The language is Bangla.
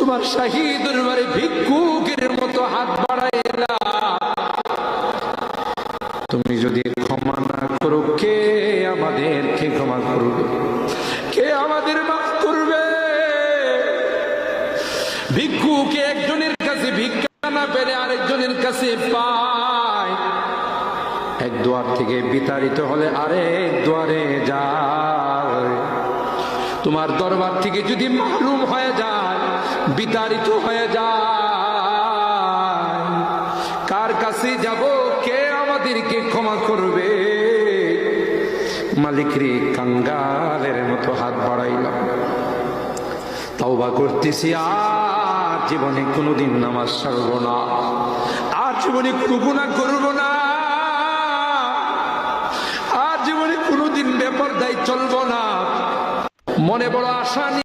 তোমার শাহী দরবারে ভিক্ষুকের মতো হাত বাড়াইলাম। তুমি যদি ক্ষমা না করো, কে আমাদেরকে ক্ষমা করবে? কে আমাদের মাফ করবে? ভিক্ষুকে একজনের কাছে ভিক্ষা না পেলে আরেকজনের কাছে পায়, এক দুয়ার থেকে বিতাড়িত হলে আরেক দুয়ারে যায়। তোমার দরবার থেকে যদি মাহরুম হয়ে যায়, বিতাড়িত হয়ে যায়, কার কাছে যাব? কে আমাদেরকে ক্ষমা করবে? মালিক রে, কাঙ্গালের মতো হাত বাড়াইলাম, তওবা করতেছি, আর জীবনে কোনোদিন নামাজ ছাড়ব না, আর জীবনে কোনো গুনাহ করব না, আর জীবনে কোনোদিন বেপরদায় চলব না। মনে বড় আশা